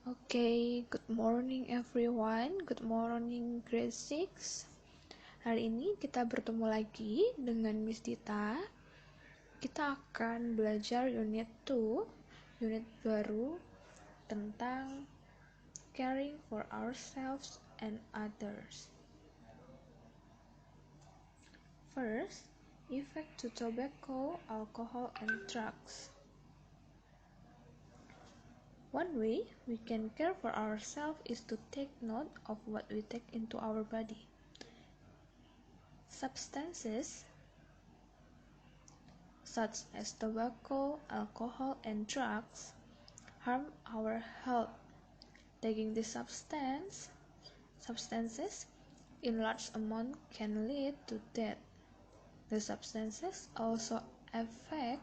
Okay, good morning everyone. Good morning grade 6. Hari ini kita bertemu lagi dengan Miss Dita. Kita akan belajar unit 2, unit baru tentang caring for ourselves and others. First, effect to tobacco, alcohol, and drugs. One way we can care for ourselves is to take note of what we take into our body. Substances such as tobacco, alcohol, and drugs harm our health. Taking these substances in large amount can lead to death. The substances also affect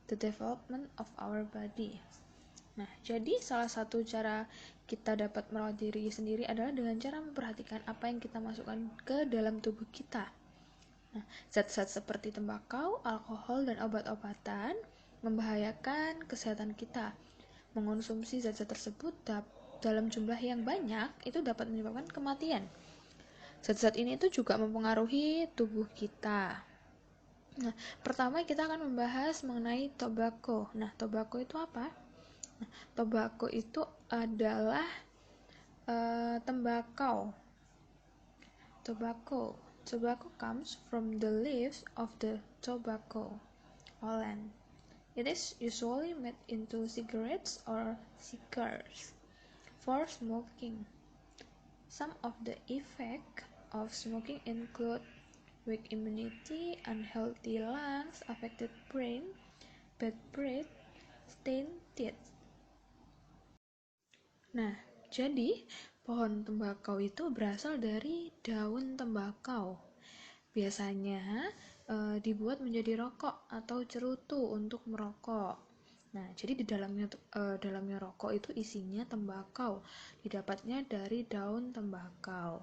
the development of our body. Nah, jadi salah satu cara kita dapat merawat diri sendiri adalah dengan cara memperhatikan apa yang kita masukkan ke dalam tubuh kita. Nah, zat-zat seperti tembakau, alkohol, dan obat-obatan membahayakan kesehatan kita. Mengonsumsi zat-zat tersebut dalam jumlah yang banyak itu dapat menyebabkan kematian. Zat-zat ini itu juga mempengaruhi tubuh kita. Nah, pertama kita akan membahas mengenai tobacco. Nah, tobacco itu apa? Tobacco itu adalah tembakau. Tobacco comes from the leaves of the tobacco plant. It is usually made into cigarettes or cigars for smoking. Some of the effects of smoking include weak immunity, unhealthy lungs, affected brain, bad breath, stained teeth. Nah, jadi pohon tembakau itu berasal dari daun tembakau. Biasanya dibuat menjadi rokok atau cerutu untuk merokok. Nah, jadi di dalamnya rokok itu isinya tembakau. Didapatnya dari daun tembakau.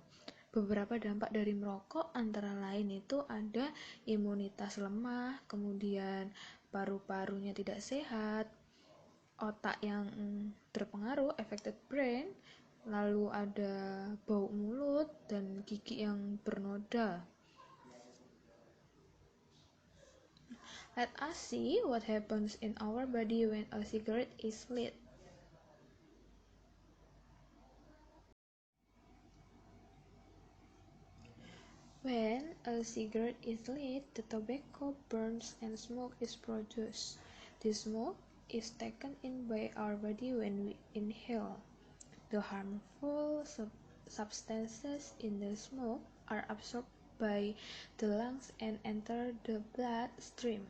Beberapa dampak dari merokok antara lain itu ada imunitas lemah, kemudian paru-parunya tidak sehat, otak yang terpengaruh, affected brain, lalu ada bau mulut dan gigi yang bernoda. Let us see what happens in our body when a cigarette is lit. When a cigarette is lit, the tobacco burns and smoke is produced. This smoke is taken in by our body when we inhale. The harmful substances in the smoke are absorbed by the lungs and enter the bloodstream.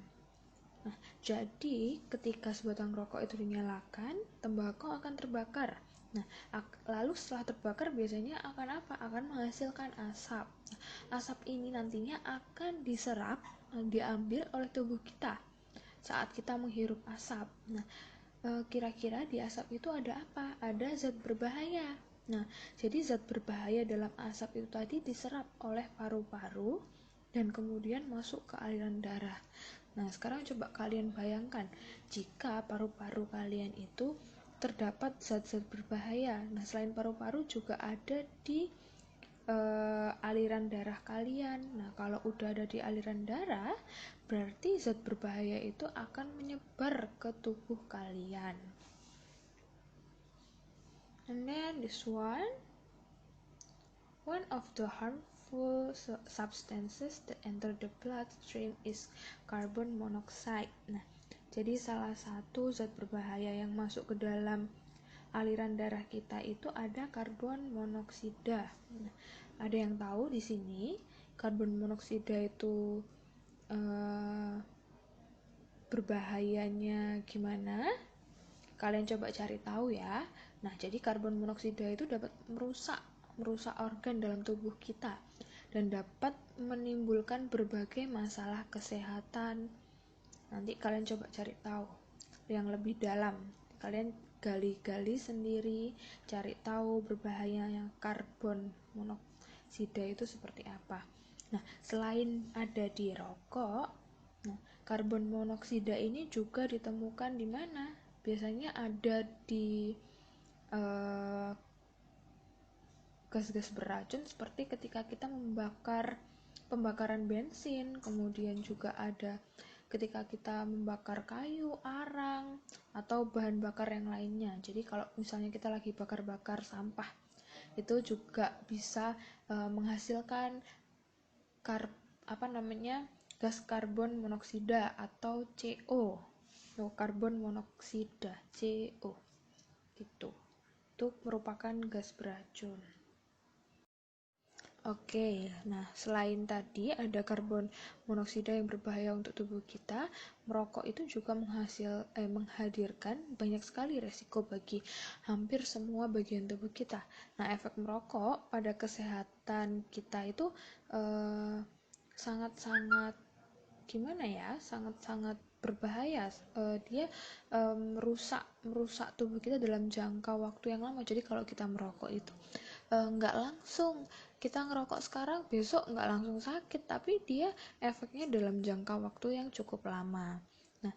Nah, jadi ketika sebatang rokok itu dinyalakan, tembakau akan terbakar. Nah, lalu setelah terbakar biasanya akan apa? Akan menghasilkan asap. Nah, asap ini nantinya akan diserap, diambil oleh tubuh kita saat kita menghirup asap. Nah, kira-kira di asap itu ada apa? Ada zat berbahaya. Nah, jadi zat berbahaya dalam asap itu tadi diserap oleh paru-paru dan kemudian masuk ke aliran darah. Nah, sekarang coba kalian bayangkan jika paru-paru kalian itu terdapat zat-zat berbahaya. Nah, selain paru-paru juga ada di aliran darah kalian. Nah, kalau udah ada di aliran darah, berarti zat berbahaya itu akan menyebar ke tubuh kalian. And then this one of the harmful substances that enter the bloodstream is carbon monoxide. Nah, jadi salah satu zat berbahaya yang masuk ke dalam aliran darah kita itu ada karbon monoksida. Nah, ada yang tahu di sini karbon monoksida itu berbahayanya gimana? Kalian coba cari tahu ya. Nah, jadi karbon monoksida itu dapat merusak organ dalam tubuh kita dan dapat menimbulkan berbagai masalah kesehatan. Nanti kalian coba cari tahu yang lebih dalam. Kalian gali-gali sendiri, cari tahu berbahayanya karbon monoksida itu seperti apa. Nah, selain ada di rokok, karbon monoksida ini juga ditemukan di mana? Biasanya ada di eh, gas-gas beracun seperti ketika kita membakar pembakaran bensin, kemudian juga ada ketika kita membakar kayu, arang, atau bahan bakar yang lainnya. Jadi kalau misalnya kita lagi bakar-bakar sampah, itu juga bisa menghasilkan gas karbon monoksida atau CO. Karbon monoksida, CO. Gitu. Itu merupakan gas beracun. Oke, nah selain tadi ada karbon monoksida yang berbahaya untuk tubuh kita, merokok itu juga menghadirkan banyak sekali resiko bagi hampir semua bagian tubuh kita. Nah, efek merokok pada kesehatan kita itu sangat-sangat sangat-sangat berbahaya. Dia merusak tubuh kita dalam jangka waktu yang lama. Jadi kalau kita merokok itu nggak langsung kita ngerokok sekarang, besok nggak langsung sakit, tapi dia efeknya dalam jangka waktu yang cukup lama. Nah,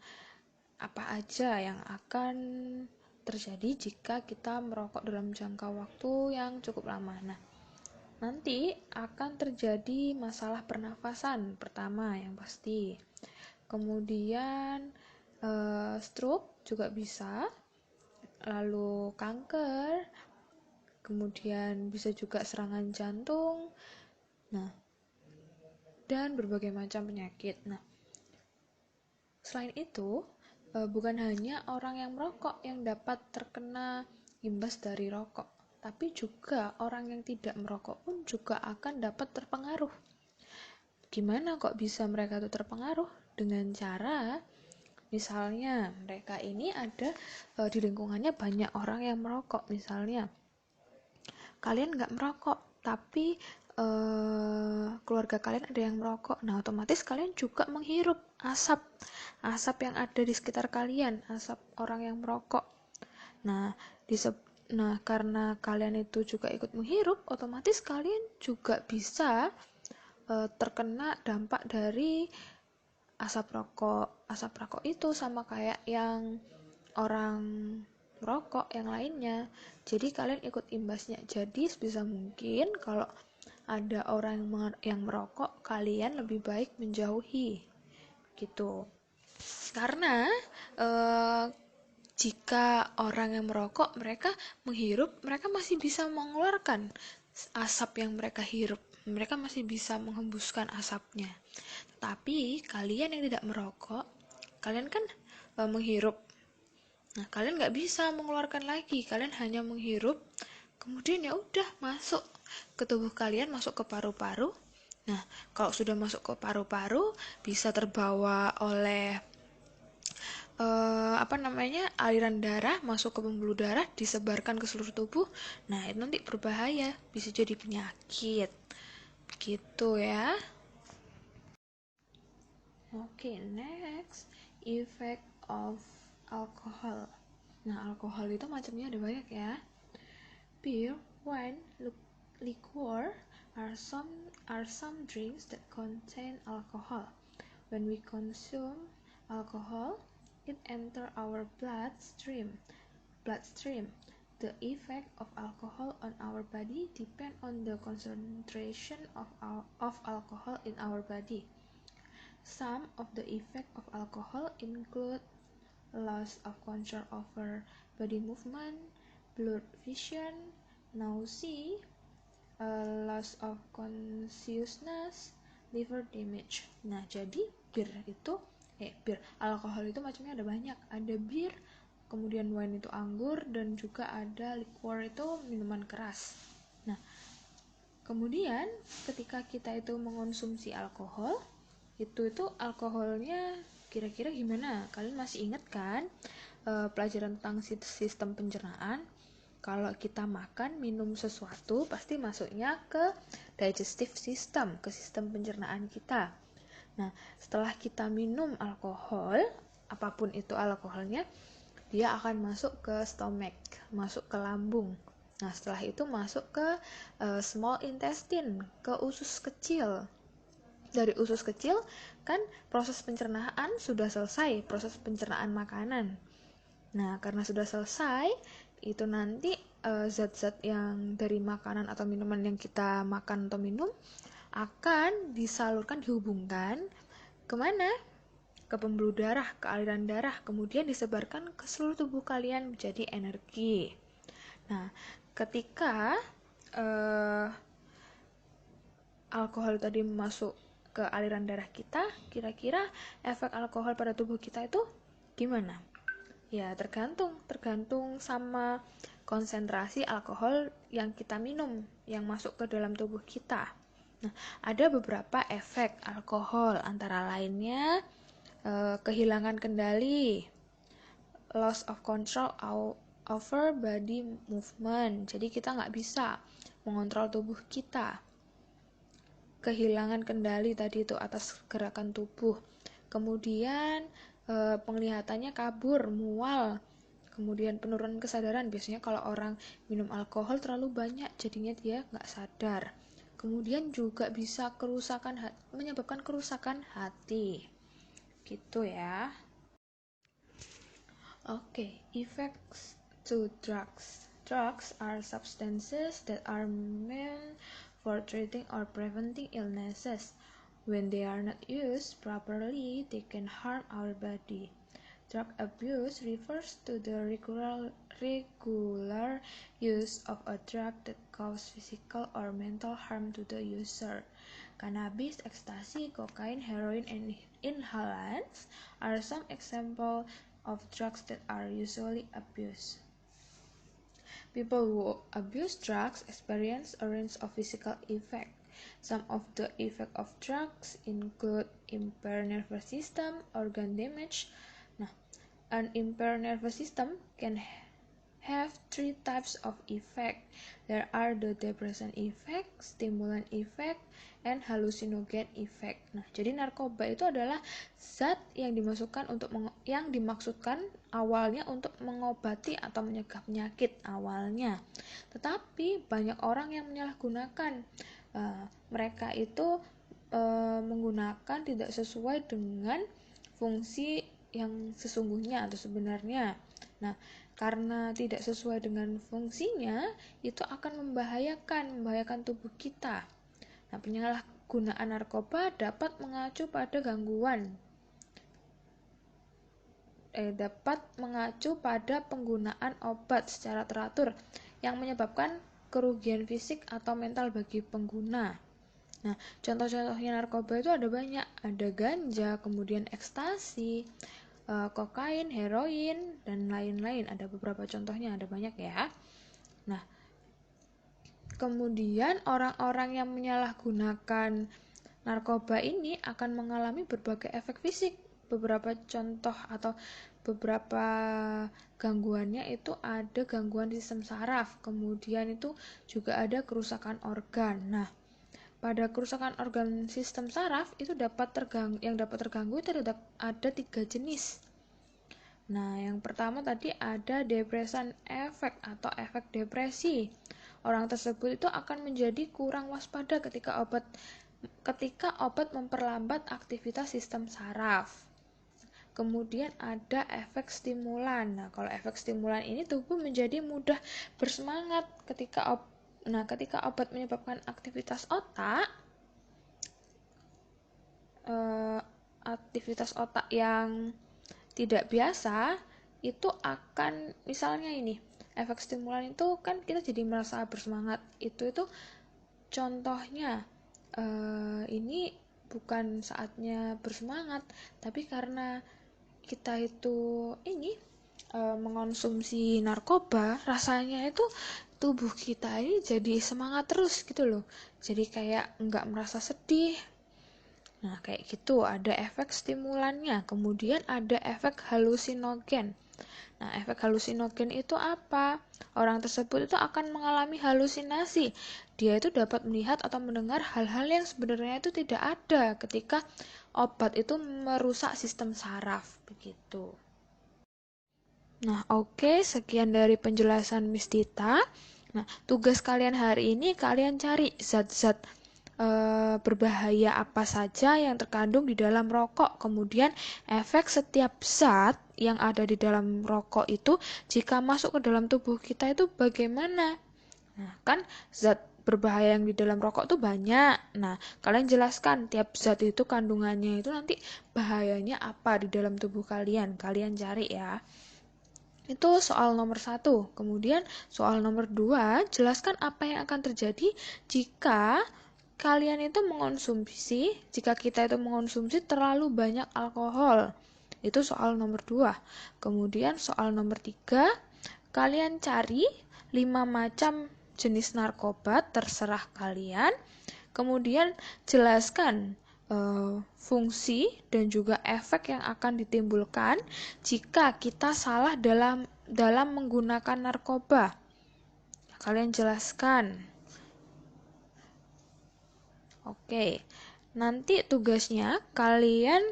apa aja yang akan terjadi jika kita merokok dalam jangka waktu yang cukup lama? Nah, nanti akan terjadi masalah pernafasan pertama yang pasti. Kemudian stroke juga bisa, lalu kanker, kemudian bisa juga serangan jantung, dan berbagai macam penyakit. Nah, selain itu, bukan hanya orang yang merokok yang dapat terkena imbas dari rokok, tapi juga orang yang tidak merokok pun juga akan dapat terpengaruh. Gimana kok bisa mereka tuh terpengaruh? Dengan cara, misalnya mereka ini ada di lingkungannya banyak orang yang merokok, misalnya kalian nggak merokok, tapi keluarga kalian ada yang merokok. Nah, otomatis kalian juga menghirup asap yang ada di sekitar kalian, asap orang yang merokok. Nah, karena kalian itu juga ikut menghirup, otomatis kalian juga bisa terkena dampak dari asap rokok. Asap rokok itu sama kayak yang orang merokok yang lainnya, jadi kalian ikut imbasnya. Jadi sebisa mungkin kalau ada orang yang merokok, kalian lebih baik menjauhi gitu. Karena jika orang yang merokok, mereka menghirup, mereka masih bisa mengeluarkan asap yang mereka hirup, mereka masih bisa menghembuskan asapnya. Tapi kalian yang tidak merokok, kalian kan menghirup. Nah, kalian nggak bisa mengeluarkan lagi, kalian hanya menghirup, kemudian ya udah masuk ke tubuh kalian, masuk ke paru-paru. Nah, kalau sudah masuk ke paru-paru, bisa terbawa oleh aliran darah, masuk ke pembuluh darah, disebarkan ke seluruh tubuh. Nah, itu nanti berbahaya, bisa jadi penyakit. Gitu ya. Oke, next, effect of alcohol. Nah, alkohol itu macamnya ada banyak ya. Beer, wine, liquor are some drinks that contain alcohol. When we consume alcohol, it enters our bloodstream. The effect of alcohol on our body depends on the concentration of alcohol in our body. Some of the effects of alcohol include loss of control over body movement, blurred vision, nausea, loss of consciousness, liver damage. Nah, jadi alkohol itu macamnya ada banyak. Ada bir, kemudian wine itu anggur, dan juga ada liquor itu minuman keras. Nah, kemudian ketika kita itu mengonsumsi alkohol, itu alkoholnya kira-kira gimana? Kalian masih ingat kan pelajaran tentang sistem pencernaan? Kalau kita makan, minum sesuatu, pasti masuknya ke digestive system, ke sistem pencernaan kita. Nah, setelah kita minum alkohol, apapun itu alkoholnya, dia akan masuk ke stomach, masuk ke lambung. Nah, setelah itu masuk ke small intestine, ke usus kecil. Dari usus kecil kan proses pencernaan sudah selesai, proses pencernaan makanan. Nah, karena sudah selesai, itu nanti zat-zat yang dari makanan atau minuman yang kita makan atau minum akan disalurkan, dihubungkan kemana? Ke pembuluh darah, ke aliran darah, kemudian disebarkan ke seluruh tubuh kalian menjadi energi. Nah, ketika alkohol tadi masuk ke aliran darah kita, kira-kira efek alkohol pada tubuh kita itu gimana? Ya, tergantung sama konsentrasi alkohol yang kita minum, yang masuk ke dalam tubuh kita. Nah, ada beberapa efek alkohol, antara lainnya kehilangan kendali, loss of control over body movement. Jadi kita nggak bisa mengontrol tubuh kita. Kehilangan kendali tadi itu atas gerakan tubuh. Kemudian penglihatannya kabur, mual. Kemudian penurunan kesadaran. Biasanya kalau orang minum alkohol terlalu banyak, jadinya dia nggak sadar. Kemudian juga bisa menyebabkan kerusakan hati. Gitu ya. Okay, effects to drugs. Drugs are substances that are meant for treating or preventing illnesses. When they are not used properly, they can harm our body. Drug abuse refers to the regular use of a drug that causes physical or mental harm to the user. Cannabis, ecstasy, cocaine, heroin, and inhalants are some examples of drugs that are usually abused. People who abuse drugs experience a range of physical effects. Some of the effects of drugs include impaired nervous system, organ damage. An impaired nervous system can have three types of effect. There are the depressant effect, stimulant effect, and hallucinogen effect. Nah, jadi narkoba itu adalah zat yang dimaksudkan awalnya untuk mengobati atau mencegah penyakit awalnya. Tetapi banyak orang yang menyalahgunakan. Mereka itu menggunakan tidak sesuai dengan fungsi yang sesungguhnya atau sebenarnya. Nah, karena tidak sesuai dengan fungsinya, itu akan membahayakan tubuh kita. Nah, penyalahgunaan narkoba dapat mengacu pada penggunaan obat secara teratur yang menyebabkan kerugian fisik atau mental bagi pengguna. Nah, contoh-contohnya narkoba itu ada banyak. Ada ganja, kemudian ekstasi, kokain, heroin, dan lain-lain. Ada beberapa contohnya, ada banyak ya. Nah, kemudian orang-orang yang menyalahgunakan narkoba ini akan mengalami berbagai efek fisik. Beberapa contoh atau beberapa gangguannya itu ada gangguan sistem saraf, kemudian itu juga ada kerusakan organ. Nah, pada kerusakan organ sistem saraf itu dapat terganggu itu ada 3 jenis. Nah, yang pertama tadi ada depressant effect atau efek depresi. Orang tersebut itu akan menjadi kurang waspada ketika obat memperlambat aktivitas sistem saraf. Kemudian ada efek stimulan. Nah, kalau efek stimulan ini tubuh menjadi mudah bersemangat ketika obat menyebabkan aktivitas otak yang tidak biasa itu akan, misalnya ini, efek stimulan itu kan kita jadi merasa bersemangat. Itu contohnya ini bukan saatnya bersemangat, tapi karena kita itu mengonsumsi narkoba, rasanya itu tubuh kita ini jadi semangat terus gitu loh. Jadi kayak nggak merasa sedih. Nah, kayak gitu, ada efek stimulannya. Kemudian ada efek halusinogen. Nah, efek halusinogen itu apa? Orang tersebut itu akan mengalami halusinasi. Dia itu dapat melihat atau mendengar hal-hal yang sebenarnya itu tidak ada ketika obat itu merusak sistem saraf. Begitu. Nah, oke, sekian dari penjelasan Miss Tita. Nah, tugas kalian hari ini, kalian cari zat-zat berbahaya apa saja yang terkandung di dalam rokok. Kemudian efek setiap zat yang ada di dalam rokok itu jika masuk ke dalam tubuh kita itu bagaimana? Nah, kan zat berbahaya yang di dalam rokok tuh banyak. Nah, kalian jelaskan tiap zat itu kandungannya itu nanti bahayanya apa di dalam tubuh kalian. Kalian cari ya. Itu soal nomor 1. Kemudian soal nomor 2, jelaskan apa yang akan terjadi jika jika kita itu mengonsumsi terlalu banyak alkohol. Itu soal nomor 2. Kemudian soal nomor 3, kalian cari 5 macam jenis narkoba, terserah kalian. Kemudian jelaskan fungsi dan juga efek yang akan ditimbulkan jika kita salah dalam menggunakan narkoba. Kalian jelaskan. Oke, nanti tugasnya kalian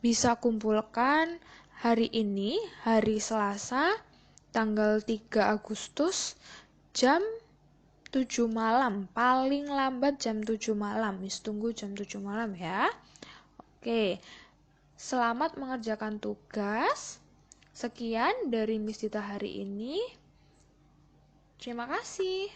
bisa kumpulkan hari ini, hari Selasa, tanggal 3 Agustus, jam 7 malam, paling lambat jam 7 malam. Tunggu jam 7 malam ya. Oke, selamat mengerjakan tugas. Sekian dari Miss Dita hari ini. Terima kasih.